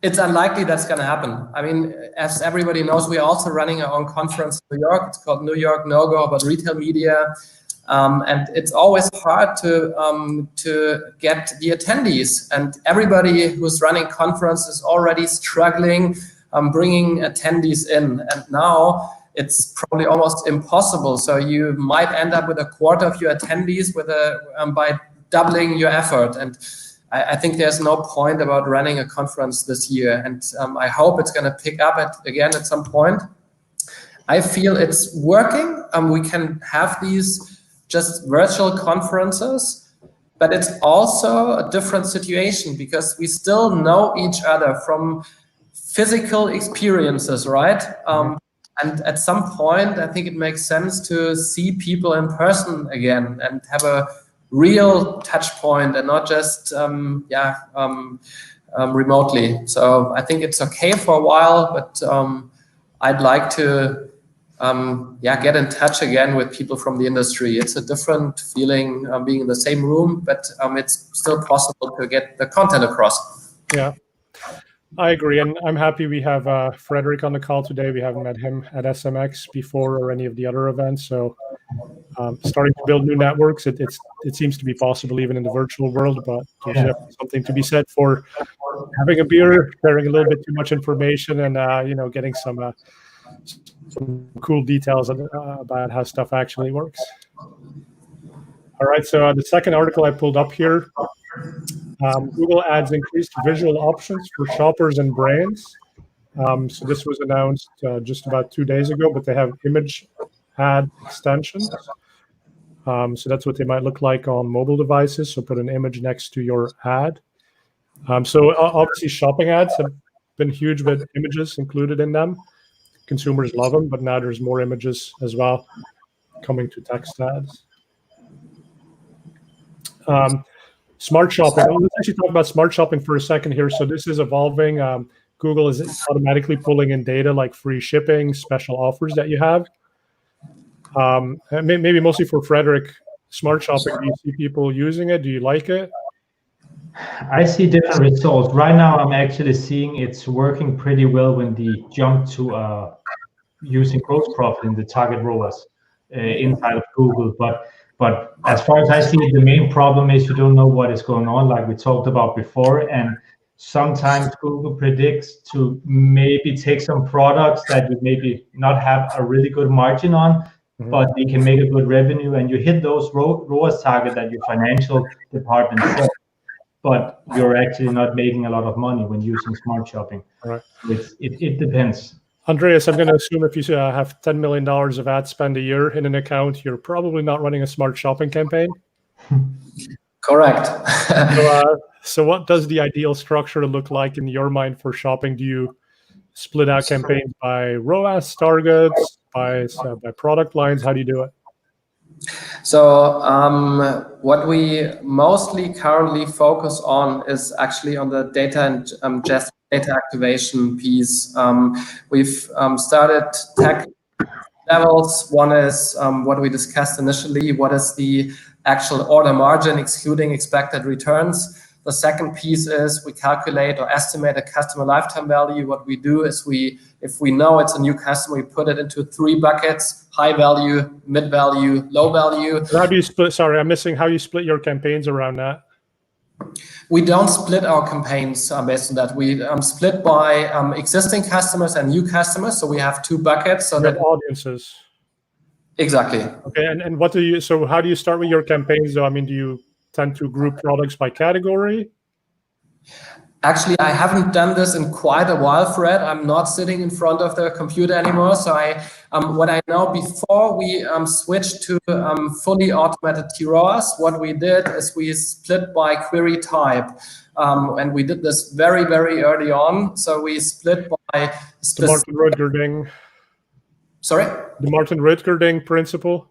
It's unlikely that's going to happen. I mean, as everybody knows, we are also running our own conference in New York. It's called New York No-Go, about retail media. And it's always hard to get the attendees. And everybody who's running conference is already struggling bringing attendees in. And now it's probably almost impossible. So you might end up with a quarter of your attendees by doubling your effort. And I think there's no point about running a conference this year. And I hope it's going to pick up again at some point. I feel it's working. We can have these just virtual conferences, but it's also a different situation because we still know each other from physical experiences, right? And at some point, I think it makes sense to see people in person again and have a real touch point and not just remotely. So I think it's okay for a while, but I'd like to get in touch again with people from the industry. It's a different feeling being in the same room, but it's still possible to get the content across. Yeah, I agree. And I'm happy we have Frederik on the call today. We haven't met him at SMX before or any of the other events. So starting to build new networks, it seems to be possible even in the virtual world, but there's definitely something to be said for having a beer, sharing a little bit too much information, and getting some cool details about how stuff actually works. All right, so the second article I pulled up here, Google adds increased visual options for shoppers and brands. So this was announced just about 2 days ago, but they have image ad extensions. So that's what they might look like on mobile devices. So put an image next to your ad. So obviously shopping ads have been huge with images included in them. Consumers love them, but now there's more images as well coming to text ads. Smart shopping. Let's actually talk about smart shopping for a second here. So this is evolving. Google is automatically pulling in data like free shipping, special offers that you have. Maybe mostly for Frederik, smart shopping, do you see people using it? Do you like it? I see different results. Right now, I'm actually seeing it's working pretty well when they jump to using gross profit in the target ROAS inside of Google. But as far as I see it, the main problem is you don't know what is going on, like we talked about before. And sometimes Google predicts to maybe take some products that you maybe not have a really good margin on, but they can make a good revenue, and you hit those ROAS target that your financial department set. But you're actually not making a lot of money when using smart shopping. Right. It depends. Andreas, I'm going to assume if you have $10 million of ad spend a year in an account, you're probably not running a smart shopping campaign. Correct. So what does the ideal structure look like in your mind for shopping? Do you split out campaigns by ROAS targets, by product lines? How do you do it? So what we mostly currently focus on is actually on the data and just data activation piece. We've started tech levels. One is what we discussed initially. What is the actual order margin excluding expected returns? The second piece is we calculate or estimate a customer lifetime value. What we do is if we know it's a new customer, we put it into 3 buckets: high value, mid value, low value. And how do you split? Sorry, I'm missing how you split your campaigns around that. We don't split our campaigns based on that. We split by existing customers and new customers. So we have 2 buckets. So that audiences. Exactly. Okay, and what do you? So how do you start with your campaigns? Though, I mean, do you tend to group products by category? Actually, I haven't done this in quite a while, Fred. I'm not sitting in front of the computer anymore. So what I know, before we switched to fully automated ROAS, what we did is we split by query type. And we did this very, very early on. So we split by the Martin Rutgerding. Sorry? The Martin Rutgerding principle.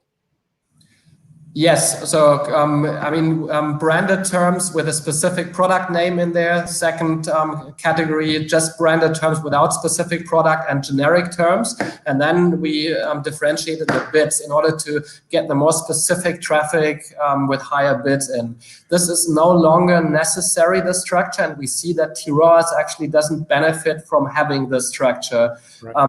Yes, so I mean, branded terms with a specific product name in there. Second category, just branded terms without specific product, and generic terms. And then we differentiated the bids in order to get the more specific traffic with higher bids in. This is no longer necessary, this structure, and we see that ROAS actually doesn't benefit from having this structure. Right.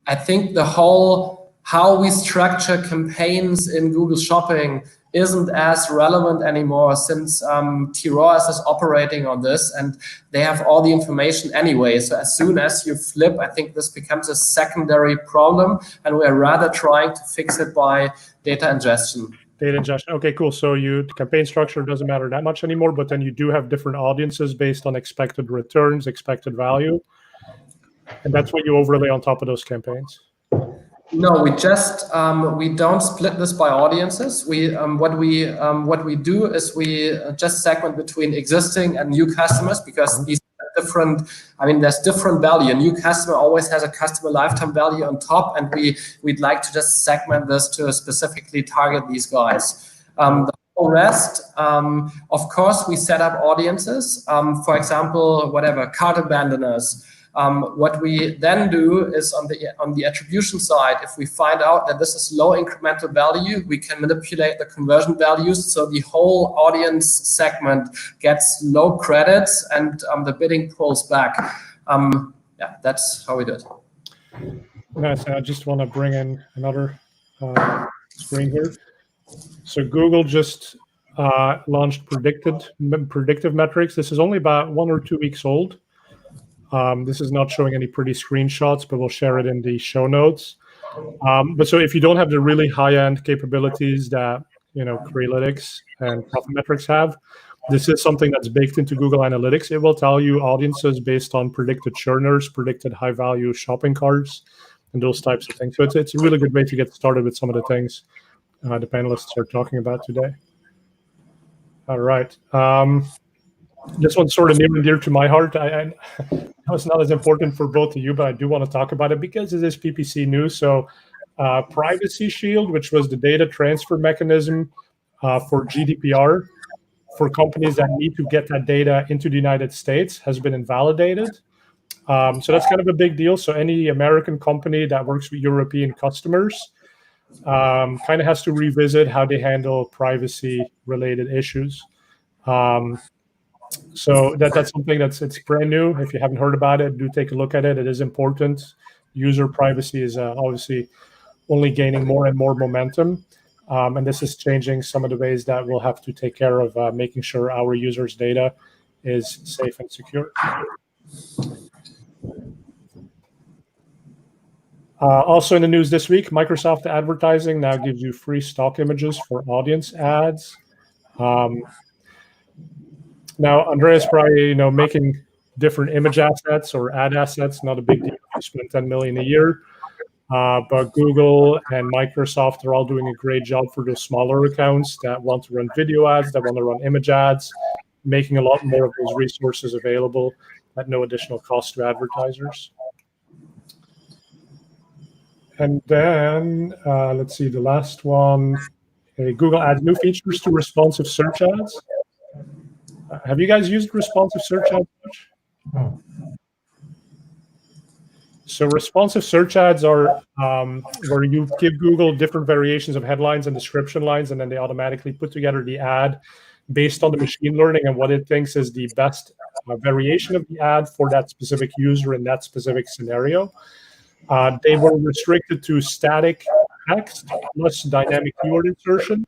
I think the whole how we structure campaigns in Google Shopping isn't as relevant anymore, since ROAS is operating on this and they have all the information anyway. So as soon as you flip, I think this becomes a secondary problem, and we're rather trying to fix it by data ingestion. Data ingestion. Okay, cool. So campaign structure doesn't matter that much anymore, but then you do have different audiences based on expected returns, expected value. And that's what you overlay on top of those campaigns. No, we just we don't split this by audiences. What we do is we just segment between existing and new customers, because these are there's different value. A new customer always has a customer lifetime value on top, and we'd like to just segment this to specifically target these guys. The whole rest, of course, we set up audiences. For example, cart abandoners. What we then do is on the attribution side, if we find out that this is low incremental value, we can manipulate the conversion values so the whole audience segment gets low credits and the bidding pulls back. That's how we do it. Nice. I just want to bring in another screen here. So Google just launched predictive metrics. This is only about 1 or 2 weeks old. This is not showing any pretty screenshots, but we'll share it in the show notes. But so if you don't have the really high-end capabilities that Crealytics and Metrics have, this is something that's baked into Google Analytics. It will tell you audiences based on predicted churners, predicted high-value shopping carts, and those types of things. So it's a really good way to get started with some of the things the panelists are talking about today. All right. This one's sort of near and dear to my heart. I know it's not as important for both of you, but I do want to talk about it because it is PPC news. So Privacy Shield, which was the data transfer mechanism for GDPR for companies that need to get that data into the United States, has been invalidated. So that's kind of a big deal. So any American company that works with European customers kind of has to revisit how they handle privacy-related issues. So that's something it's brand new. If you haven't heard about it, do take a look at it. It is important. User privacy is obviously only gaining more and more momentum. And this is changing some of the ways that we'll have to take care of making sure our users' data is safe and secure. Also in the news this week, Microsoft Advertising now gives you free stock images for audience ads. Now, Andreas, probably making different image assets or ad assets, not a big deal. You spend $10 million a year, but Google and Microsoft are all doing a great job for those smaller accounts that want to run video ads, that want to run image ads, making a lot more of those resources available at no additional cost to advertisers. And then let's see the last one. Google adds new features to responsive search ads. Have you guys used responsive search ads much? Oh. So responsive search ads are where you give Google different variations of headlines and description lines, and then they automatically put together the ad based on the machine learning and what it thinks is the best variation of the ad for that specific user in that specific scenario. They were restricted to static text plus dynamic keyword insertion.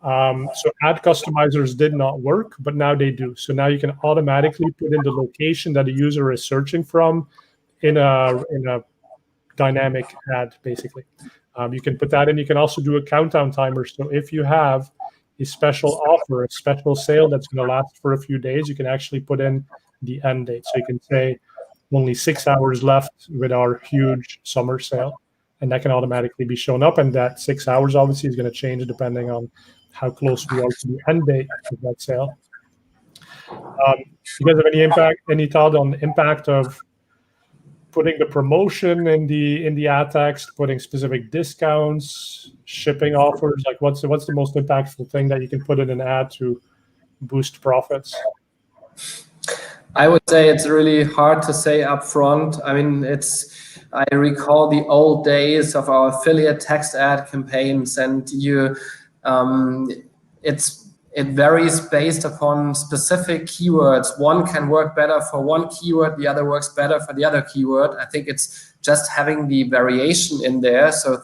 So ad customizers did not work, but now they do. So now you can automatically put in the location that the user is searching from in a dynamic ad, basically. You can put that in. You can also do a countdown timer. So if you have a special offer, a special sale that's going to last for a few days, you can actually put in the end date. So you can say only 6 hours left with our huge summer sale, and that can automatically be shown up. And that 6 hours obviously is going to change depending on how close we are to the end date of that sale. You guys have any thought on the impact of putting the promotion in the ad text, putting specific discounts, shipping offers? Like what's the most impactful thing that you can put in an ad to boost profits? I would say it's really hard to say upfront. I mean, I recall the old days of our affiliate text ad campaigns, and it varies based upon specific keywords. One can work better for one keyword, the other works better for the other keyword. I think it's just having the variation in there. So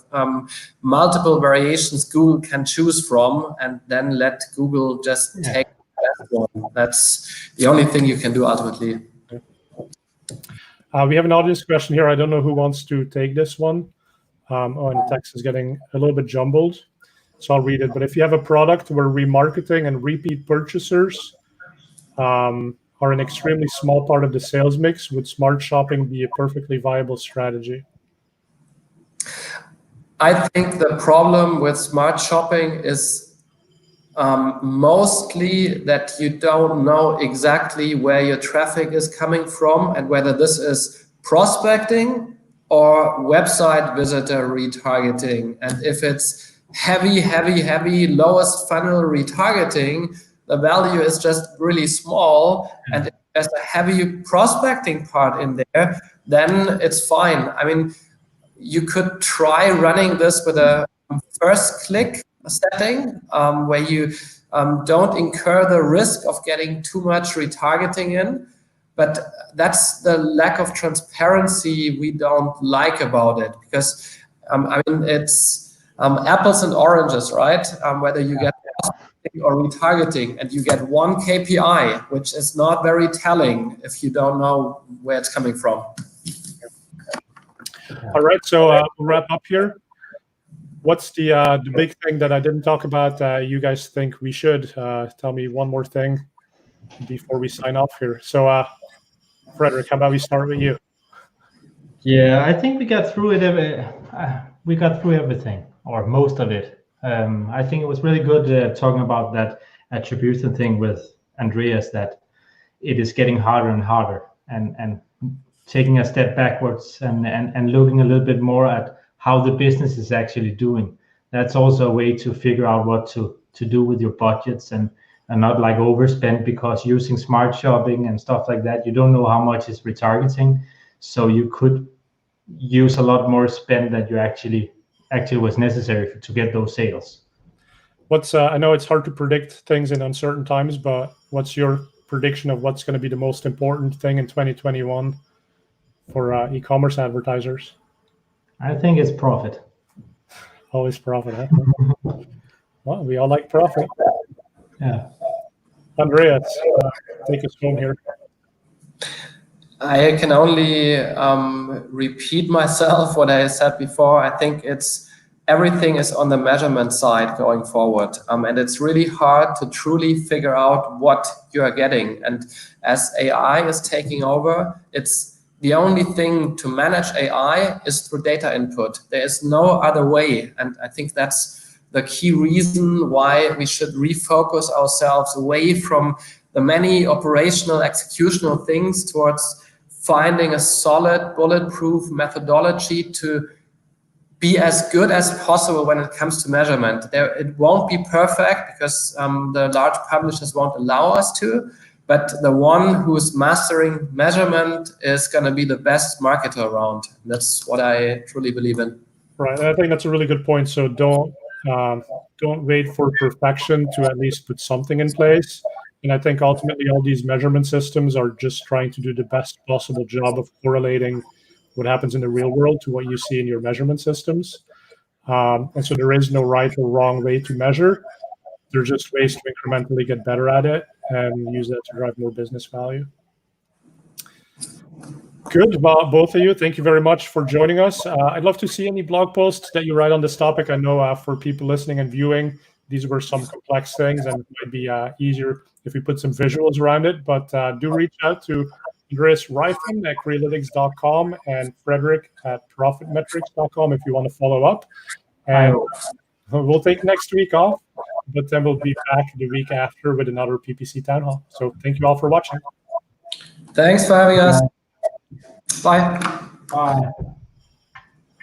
multiple variations Google can choose from, and then let Google just take the best one. That's the only thing you can do ultimately. We have an audience question here. I don't know who wants to take this one. And the text is getting a little bit jumbled, so I'll read it. But if you have a product where remarketing and repeat purchasers are an extremely small part of the sales mix, would smart shopping be a perfectly viable strategy? I think the problem with smart shopping is mostly that you don't know exactly where your traffic is coming from and whether this is prospecting or website visitor retargeting. And if it's heavy lowest funnel retargeting, the value is just really small. And if there's a heavy prospecting part in there, then it's fine. I mean, you could try running this with a first click setting where you don't incur the risk of getting too much retargeting in, but that's the lack of transparency we don't like about it, because I mean, it's apples and oranges, right? Whether you get or retargeting, and you get one KPI, which is not very telling if you don't know where it's coming from. All right, so we'll wrap up here. What's the big thing that I didn't talk about you guys think we should? Tell me one more thing before we sign off here. So, Frederik, how about we start with you? Yeah, I think we got through it. We got through everything, or most of it. I think it was really good talking about that attribution thing with Andreas, that it is getting harder and harder, and taking a step backwards and looking a little bit more at how the business is actually doing. That's also a way to figure out what to do with your budgets and not like overspend, because using smart shopping and stuff like that, you don't know how much is retargeting. So you could use a lot more spend that you actually was necessary to get those sales. What's I know it's hard to predict things in uncertain times, but what's your prediction of what's going to be the most important thing in 2021 for e-commerce advertisers? I think it's profit. Always profit, huh? Well, we all like profit. Yeah. Andreas, take us home here. I can only repeat myself what I said before. I think everything is on the measurement side going forward. And it's really hard to truly figure out what you are getting. And as AI is taking over, it's the only thing to manage AI is through data input. There is no other way. And I think that's the key reason why we should refocus ourselves away from the many operational executional things towards finding a solid bulletproof methodology to be as good as possible when it comes to measurement. It won't be perfect because the large publishers won't allow us to, but the one who's mastering measurement is going to be the best marketer around. That's what I truly believe in. Right, I think that's a really good point. So don't wait for perfection to at least put something in place. And I think ultimately all these measurement systems are just trying to do the best possible job of correlating what happens in the real world to what you see in your measurement systems. And so there is no right or wrong way to measure. There's just ways to incrementally get better at it and use that to drive more business value. Good, well, both of you, thank you very much for joining us. I'd love to see any blog posts that you write on this topic. I know for people listening and viewing, these were some complex things, and it might be easier if we put some visuals around it. But do reach out to Andreas Reiffen at Crealytics.com and Frederik at ProfitMetrics.com if you want to follow up. And we'll take next week off, but then we'll be back the week after with another PPC Town Hall. So thank you all for watching. Thanks for having us. Bye. Bye.